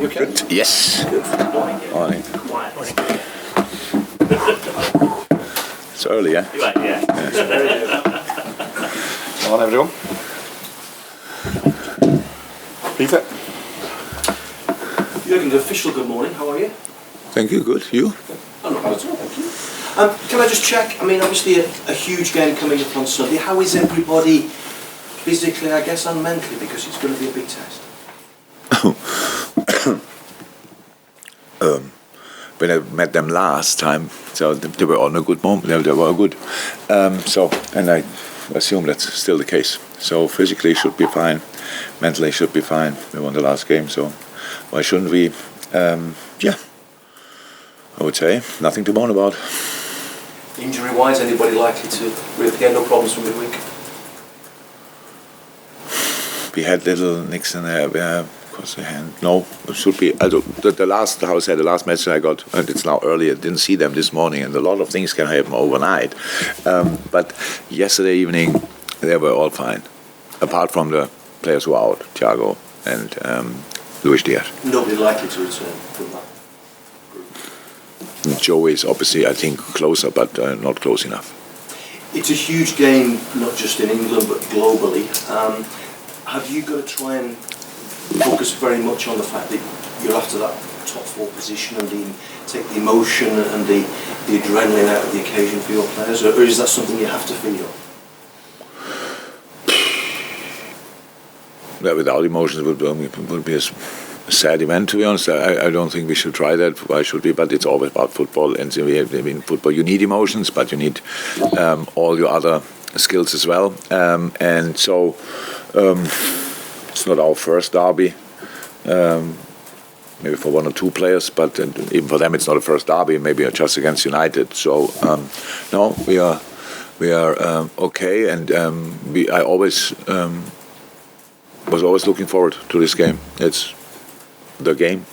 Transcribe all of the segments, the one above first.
You okay? Good. Yes. Good. Morning. Morning. Quiet. It's early, yeah? Right, yeah. Come on, everyone. Peter. Jurgen, official good morning. How are you? Thank you. Good. You? I'm not bad at all, thank you. Can I just check? I mean, obviously a huge game coming up on Sunday. How is everybody physically, I guess, and mentally? Because it's going to be a big test. When I met them last time, so they were on a good moment. They were good. And I assume that's still the case. So physically should be fine, mentally should be fine. We won the last game, so why shouldn't we? I would say nothing to moan about. Injury-wise, anybody likely to reappear? No problems from midweek? We had little nicks in there. Across the hand. No, it should be. The last, how I said, the last message I got, and it's now early. I didn't see them this morning, and a lot of things can happen overnight. But yesterday evening, they were all fine, apart from the players who are out, Thiago and Luis Diaz. Nobody likely to return from that group. Joe is obviously, I think, closer, but not close enough. It's a huge game, not just in England, but globally. Have you got to try and focus very much on the fact that you're after that top four position and take the emotion and the adrenaline out of the occasion for your players, or is that something you have to feel? Yeah, without emotions would be a sad event, to be honest. I don't think we should try that. Why should we? But it's always about football, and in football you need emotions, but you need all your other skills as well. And so it's not our first derby. Maybe for one or two players, but even for them it's not a first derby. Maybe just against United. So no, we are okay, and I always was always looking forward to this game. It's the game.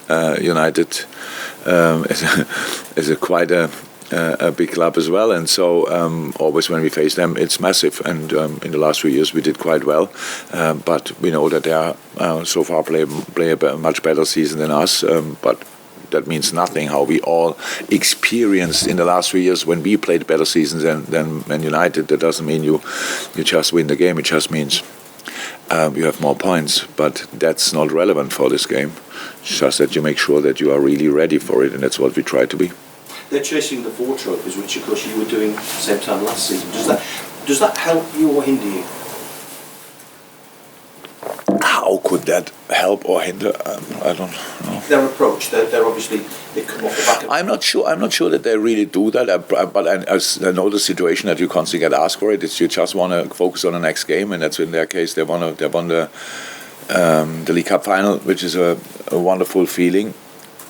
United is quite a big club as well, and so always when we face them, it's massive. And in the last few years, we did quite well, but we know that they are so far play a much better season than us. But that means nothing. How we all experienced in the last 3 years when we played better seasons than Man United. That doesn't mean you just win the game. It just means you have more points, but that's not relevant for this game. It's just that you make sure that you are really ready for it, and that's what we try to be. They're chasing the 4 trophies, which of course you were doing at the same time last season. Does that help you or hinder you? How could that help or hinder? I don't know. Their approach, they're obviously, they come off the back of... I'm not sure that they really do that, but I know the situation that you constantly get asked for it. It's you just want to focus on the next game, and that's in their case. They won the League Cup final, which is a wonderful feeling.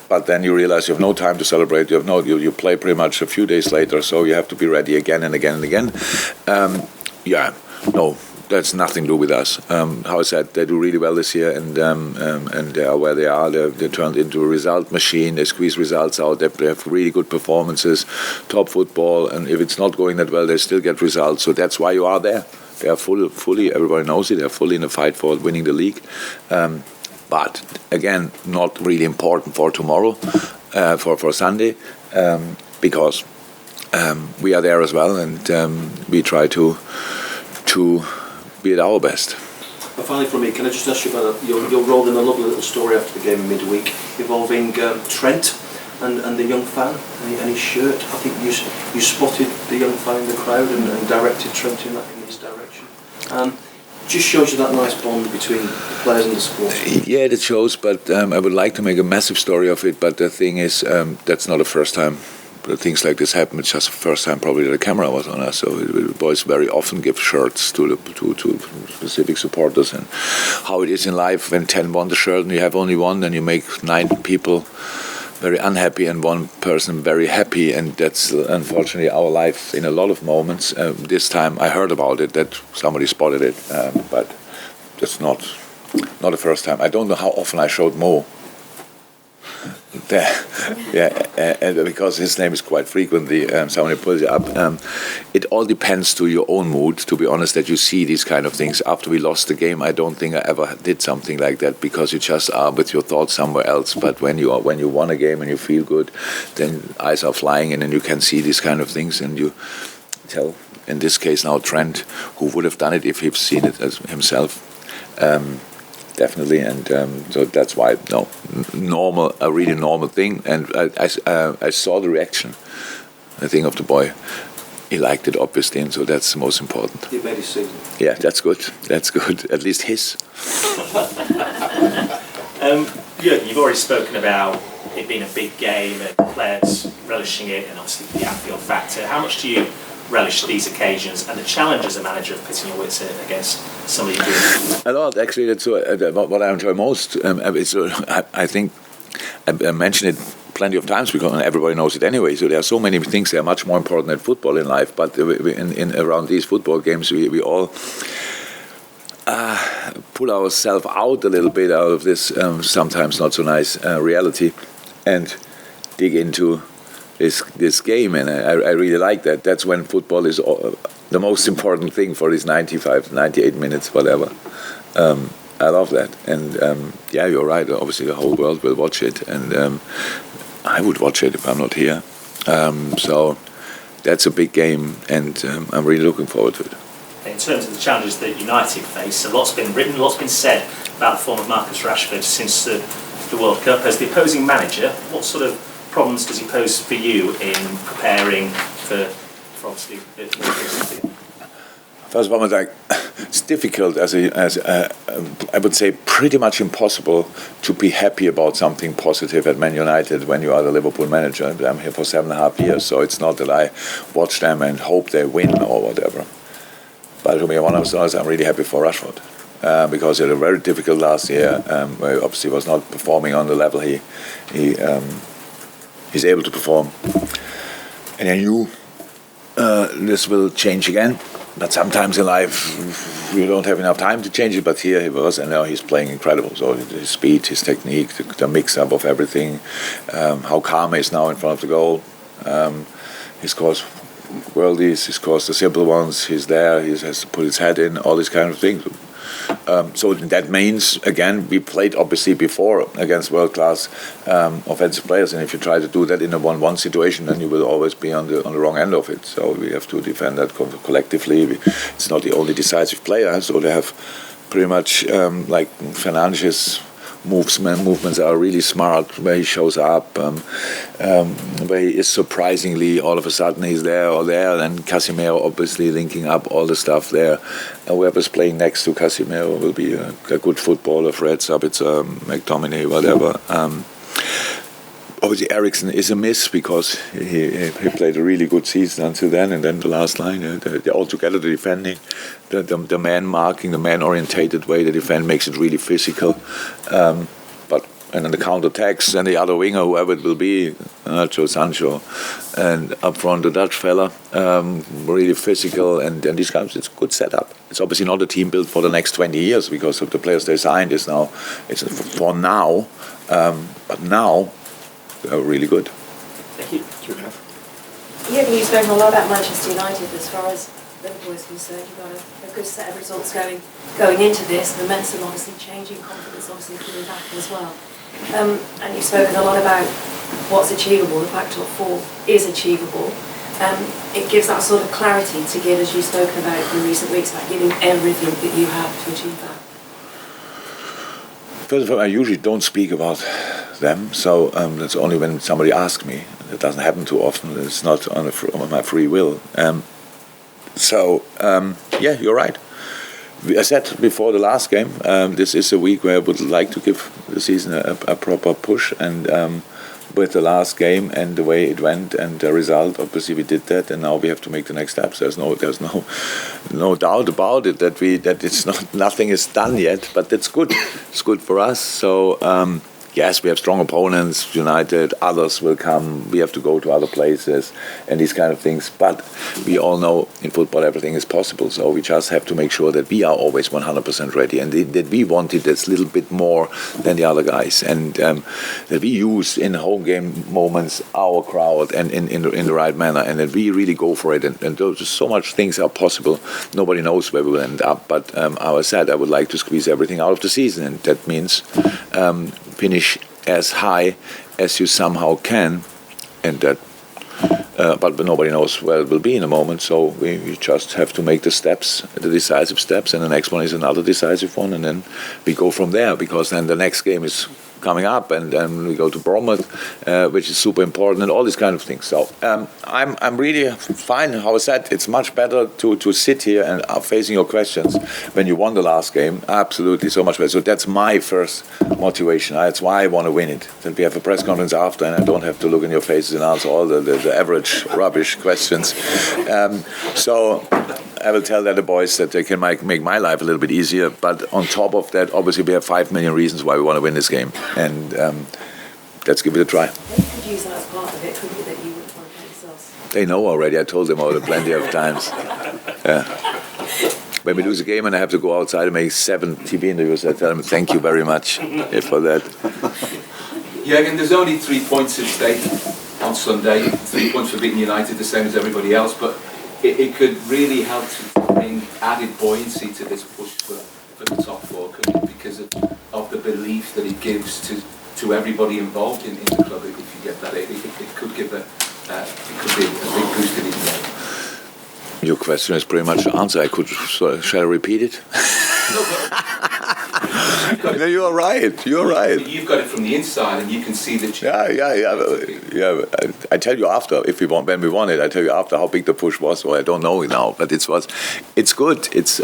But then you realize you have no time to celebrate. You play pretty much a few days later, so you have to be ready again and again and again. That's nothing to do with us. How I said, they do really well this year, and they are where they are. They turned into a result machine. They squeeze results out. They have really good performances, top football, and if it's not going that well, they still get results. So that's why you are there. They are fully. Everybody knows it. They are fully in the fight for winning the league. But again, not really important for tomorrow, for Sunday, because we are there as well, and we try to be at our best. But finally, from me, can I just ask you about your role in a lovely little story after the game in midweek involving Trent and the young fan and his shirt? I think you spotted the young fan in the crowd and directed Trent in his direction. Just shows you that nice bond between the players and the sport. Yeah, it shows, but I would like to make a massive story of it. But the thing is, that's not the first time things like this happen. It's just the first time probably that the camera was on us. So the boys very often give shirts to specific supporters, and how it is in life when 10 want the shirt and you have only one, then you make 9 people very unhappy and one person very happy, and that's unfortunately our life in a lot of moments. This time I heard about it, that somebody spotted it, but that's not the first time. I don't know how often I showed Mo and because his name is quite frequently, somebody pulls it up. It all depends to your own mood, to be honest, that you see these kind of things. After we lost the game, I don't think I ever did something like that, because you just are with your thoughts somewhere else. But when you won a game and you feel good, then eyes are flying in and you can see these kind of things, and you tell, in this case now, Trent, who would have done it if he'd seen it as himself. Definitely, and so that's why a really normal thing. And I saw the reaction, I think, of the boy. He liked it, obviously, and so that's the most important. He made his season. Yeah, that's good. That's good. At least his. Jurgen, you've already spoken about it being a big game and players relishing it, and obviously the Anfield factor. How much do you relish these occasions and the challenge as a manager of pitting your wits in against somebody doing A lot, actually. That's what I enjoy most. I think I mentioned it plenty of times because everybody knows it anyway. So there are so many things that are much more important than football in life. But in around these football games, we all pull ourselves out a little bit out of this sometimes not so nice reality and dig into this game, and I really like that. That's when football is the most important thing for these 95, 98 minutes, whatever. I love that, and yeah, you're right. Obviously, the whole world will watch it, and I would watch it if I'm not here. So that's a big game, and I'm really looking forward to it. In terms of the challenges that United face, a lot's been written, a lot's been said about the form of Marcus Rashford since the World Cup. As the opposing manager, what sort of problems does he pose for you in preparing for obviously the First of all, it's difficult as I would say pretty much impossible to be happy about something positive at Man United when you are the Liverpool manager. I'm here for 7.5 years, so it's not that I watch them and hope they win or whatever. But to be honest, I'm really happy for Rashford because he had a very difficult last year. Where he obviously was not performing on the level he's able to perform, and I knew this will change again. But sometimes in life you don't have enough time to change it. But here he was, and now he's playing incredible. So his speed, his technique, the mix-up of everything, how calm he is now in front of the goal. He scores worldies, he scores the simple ones. He's there. He has to put his head in. All these kind of things. So that means, again, we played obviously before against world-class offensive players, and if you try to do that in a 1-1 situation, then you will always be on the wrong end of it. So we have to defend that collectively. It's not the only decisive player, so they have pretty much like Fernandes' movements are really smart, where he shows up, where he is surprisingly, all of a sudden he's there or there, and Casemiro obviously linking up all the stuff there. Whoever's playing next to Casemiro will be a good footballer, Fred, Sabitzer, McTominay, whatever. Obviously Eriksen is a miss because he played a really good season until then, and then the last line, altogether the defending, the man marking, the man orientated way they defend makes it really physical. And then the counter-attacks and the other winger, whoever it will be, Nacho, Sancho, and up front the Dutch fella, really physical, and these guys, it's a good setup. It's obviously not a team built for the next 20 years because of the players they signed. It's for now, but now they're really good. Thank you. You've spoken a lot about Manchester United as far as Liverpool is concerned. You've got a good set of results going into this. The momentum obviously changing, confidence obviously coming back as well. And you've spoken a lot about what's achievable. The fact top four is achievable. It gives that sort of clarity to give, as you've spoken about in recent weeks, about giving everything that you have to achieve that. First of all, I usually don't speak about them, so that's only when somebody asks me. It doesn't happen too often. It's not on my free will. Yeah, you're right. I said before the last game, this is a week where I would like to give the season a proper push, and with the last game and the way it went and the result, obviously we did that, and now we have to make the next steps. There's no doubt about it that it's not, nothing is done yet, but that's good. It's good for us. So yes, we have strong opponents, United, others will come, we have to go to other places and these kind of things. But we all know in football everything is possible. So we just have to make sure that we are always 100% ready and that we want it this little bit more than the other guys. And that we use in home game moments our crowd and in the right manner. And that we really go for it. And there's so much things are possible. Nobody knows where we will end up. But I said I would like to squeeze everything out of the season. And that means finish as high as you somehow can, and that. But nobody knows where it will be in a moment. So we just have to make the steps, the decisive steps, and the next one is another decisive one, and then we go from there. Because then the next game is coming up, and then we go to Bournemouth, which is super important, and all these kind of things. So I'm really fine. How I said, it's much better to sit here and facing your questions when you won the last game. Absolutely, so much better. So that's my first motivation. That's why I want to win it. That we have a press conference after, and I don't have to look in your faces and answer all the average rubbish questions. So I will tell the boys that they can make my life a little bit easier. But on top of that, obviously, we have 5 million reasons why we want to win this game. And let's give it a try. They could use that as part of it, couldn't you, that you wouldn't want to play yourselves? They know already. I told them all plenty of times. Yeah. When we lose a game and I have to go outside and make 7 TV interviews, I tell them thank you very much for that. Jurgen, there's only 3 points at stake on Sunday. 3 points for beating United, the same as everybody else. But it could really help to bring added buoyancy to this push for the top 4, couldn't it? Because of the belief that it gives to everybody involved in the club. If you get that, it could give it could be a big boost in it. Your question is pretty much the answer. I could shall I repeat it? No, you're right. You're right. You've got it from the inside, and you can see the change. Yeah. I tell you after when we won it. I tell you after how big the push was. So I don't know it now, but it's good. It's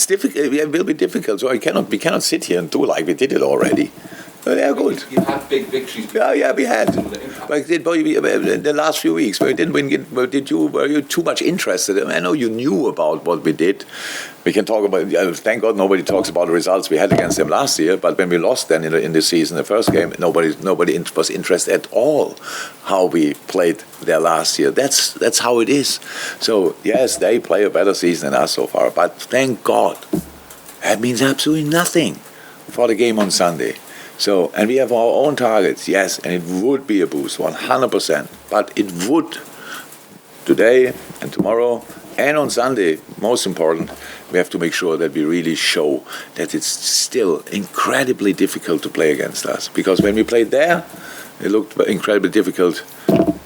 difficult. It will be difficult. So we cannot sit here and do like we did it already. They are good. You've had big victories. Yeah, we had. Like in the last few weeks, we didn't win. Were you too much interested? I know you knew about what we did. We can talk about. Thank God nobody talks about the results we had against them last year. But when we lost then in the season, the first game, nobody was interested at all how we played there last year. That's how it is. So yes, they play a better season than us so far. But thank God, that means absolutely nothing for the game on Sunday. So, and we have our own targets, yes, and it would be a boost, 100%. But it would, today and tomorrow and on Sunday, most important, we have to make sure that we really show that it's still incredibly difficult to play against us. Because when we played there, it looked incredibly difficult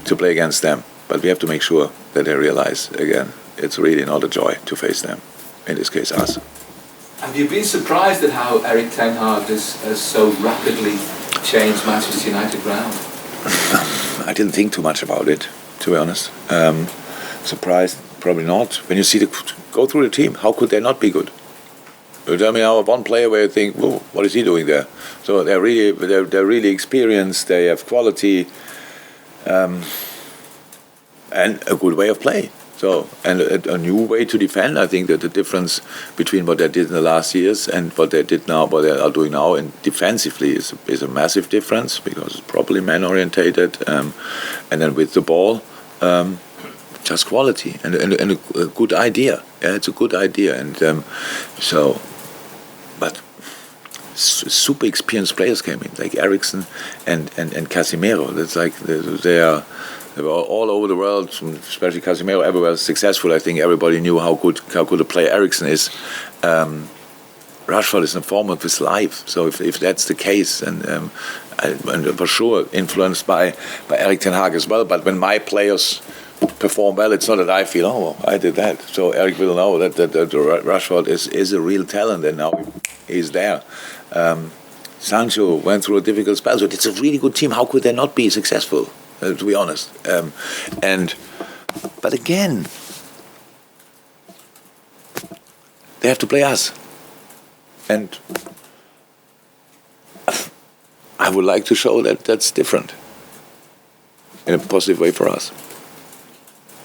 to play against them. But we have to make sure that they realize, again, it's really not a joy to face them, in this case us. Have you been surprised at how Erik ten Hag has so rapidly changed Manchester United round? I didn't think too much about it, to be honest. Surprised? Probably not. When you see go through the team, how could they not be good? You tell me now one player where you think, whoa, what is he doing there? So they're really experienced. They have quality, and a good way of playing. So, and a new way to defend. I think that the difference between what they did in the last years and what they did now, what they are doing now, and defensively is a massive difference because it's properly man-orientated, and then with the ball, just quality and a good idea. Yeah, it's a good idea, and but super experienced players came in, like Eriksen and Casemiro. That's like they were all over the world, especially Casemiro, everywhere successful. I think everybody knew how good a player Eriksen is. Rashford is in the form of his life. So if that's the case, and for sure influenced by Erik ten Hag as well. But when my players perform well, it's not that I feel, oh, I did that. So Eric will know that Rashford is a real talent, and now he's there. Sancho went through a difficult spell, so it's a really good team. How could they not be successful? To be honest, but again, they have to play us, and I would like to show that that's different in a positive way for us.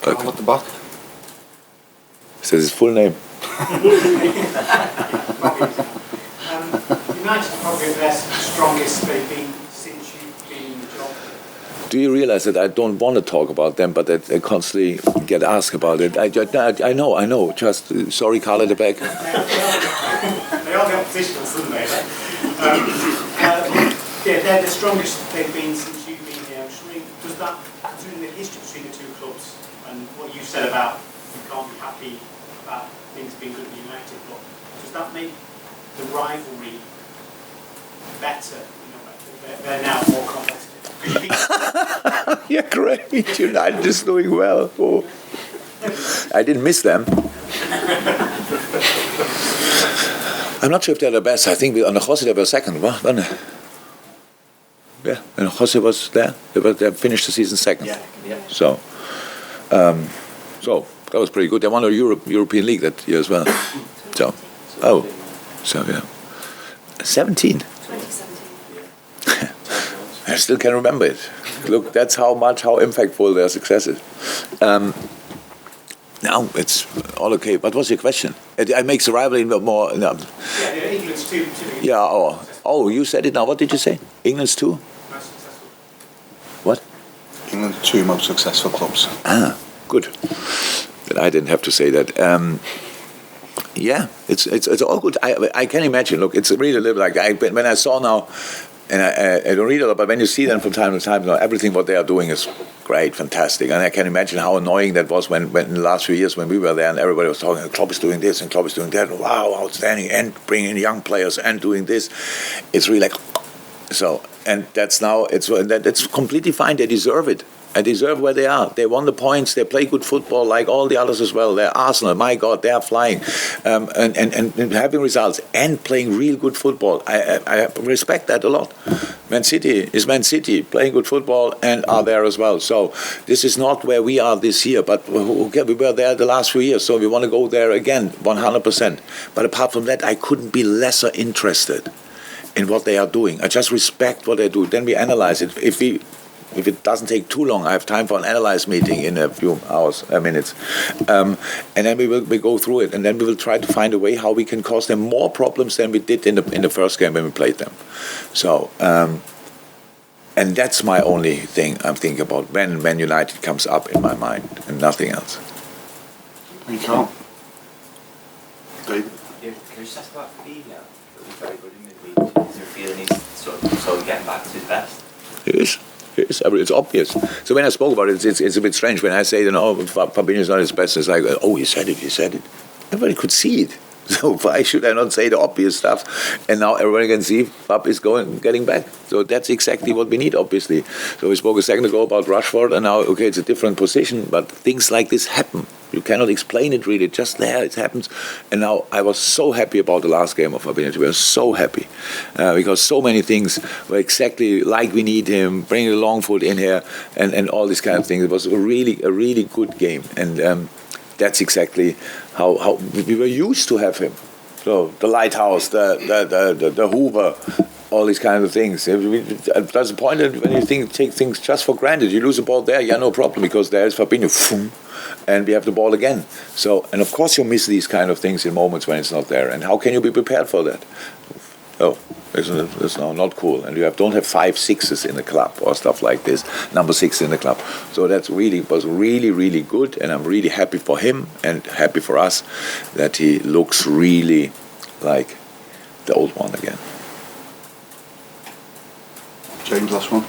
At the back. Says his full name. You United are probably at their strongest they've been since you've been in the job. Do you realize that I don't want to talk about them, but that I constantly get asked about it? I know. Just sorry, Carl at the back. They are the opposition, aren't they? Yeah, they're the strongest they've been since you've been here. Does that, considering the history between the two clubs and what you said about you can't be happy about things being good at United, but does that make the rivalry better? They're now more competitive. Yeah, great. United is doing well. Oh. I didn't miss them. I'm not sure if they're the best. I think on the Jose they were second, wasn't they? Yeah, and Jose was there. They finished the season second. Yeah. So that was pretty good. They won the European League that year as well. So yeah. 17. 2017. I still can remember it. Look, that's how impactful their success is. Now it's all okay. What was your question? It makes the rivalry more. No. Yeah, England's too. Yeah. Oh, you said it now. What did you say? England's two? Most successful. What? England's two most successful clubs. Ah, good. That I didn't have to say that. Yeah, it's all good. I can imagine. Look, it's really a little like when I saw now. And I don't read a lot, but when you see them from time to time, everything what they are doing is great, fantastic. And I can imagine how annoying that was when in the last few years when we were there and everybody was talking, Klopp is doing this and Klopp is doing that. Wow, outstanding. And bringing young players and doing this. It's really like, so, and that's now, it's completely fine. They deserve it. They deserve where they are. They won the points. They play good football like all the others as well. They're Arsenal. My God, they are flying and having results and playing real good football. I respect that a lot. Man City is Man City, playing good football and are there as well. So this is not where we are this year, but we were there the last few years, so we want to go there again, 100%. But apart from that, I couldn't be lesser interested in what they are doing. I just respect what they do. Then we analyze it. If it doesn't take too long, I have time for an analyze meeting in a few minutes. And then we go through it, and then we will try to find a way how we can cause them more problems than we did in the first game when we played them. So, and that's my only thing I'm thinking about when United comes up in my mind, and nothing else. You can't. David? Yeah, can I just ask about Fabinho? That was very good in midweek. Is there a feeling he's sort of getting back to his best? It is. It's obvious. So when I spoke about it, it's a bit strange. When I say, Fabinho is not his best, it's like, oh, he said it. Everybody could see it. So why should I not say the obvious stuff? And now everybody can see Fab is getting back. So that's exactly what we need, obviously. So we spoke a second ago about Rashford, and now, okay, it's a different position, but things like this happen. You cannot explain it really, just there, it happens. And now I was so happy about the last game of Fabinho. We were so happy because so many things were exactly like we need him, bringing the long foot in here and all these kind of things. It was a really good game. And that's exactly how we were used to have him. So the lighthouse, the Hoover, all these kinds of things. There's a point that when you take things just for granted, you lose the ball there, yeah, no problem, because there's Fabinho, and we have the ball again. So, and of course you miss these kind of things in moments when it's not there. And how can you be prepared for that? Oh, it's not cool. And don't have 5 6s in the club or stuff like this, number 6 in the club. So was really good, and I'm really happy for him and happy for us that he looks really like the old one again. James, last one.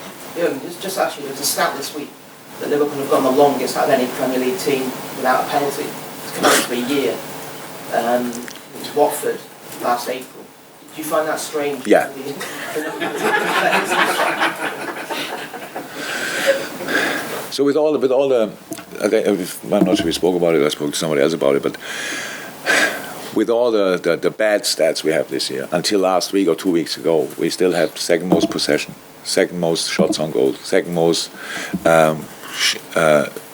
Just actually, there was a stat this week that Liverpool have gone the longest out of any Premier League team without a penalty. It's come up to a year. It was Watford last April. Do you find that strange? Yeah. So with all the, I'm not sure we spoke about it. I spoke to somebody else about it, but with all the bad stats we have this year, until last week or 2 weeks ago, we still have second most possession, second most shots on goal, second most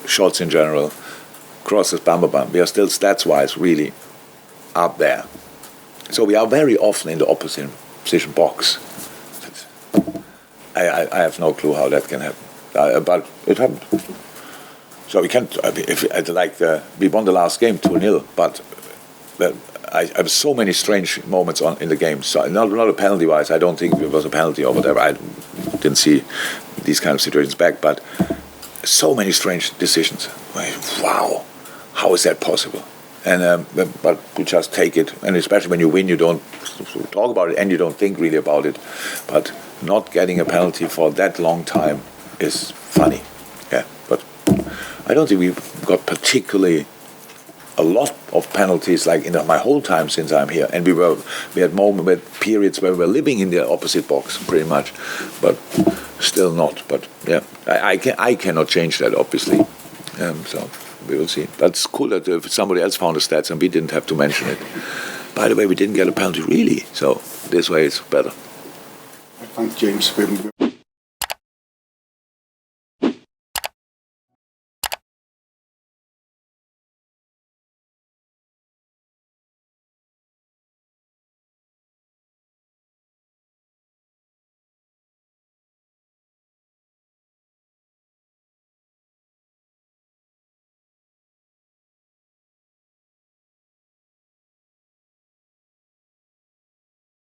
shots in general, crosses, bam. We are still stats-wise really up there. So we are very often in the opposite position box. I have no clue how that can happen, but it happened. So we can't. We won the last game 2-0, but I have so many strange moments in the game. So not a penalty wise. I don't think it was a penalty or whatever. I didn't see these kind of situations back, but so many strange decisions. Like, wow, how is that possible? And but we just take it, and especially when you win, you don't talk about it and you don't think really about it. But not getting a penalty for that long time is funny. Yeah, but I don't think we got particularly a lot of penalties like in my whole time since I'm here, and we had periods where we were living in the opposite box pretty much, but still not. But yeah, I cannot change that obviously. So we will see. That's cool that if somebody else found the stats and we didn't have to mention it. By the way, we didn't get a penalty really, so this way it's better. Thanks, James.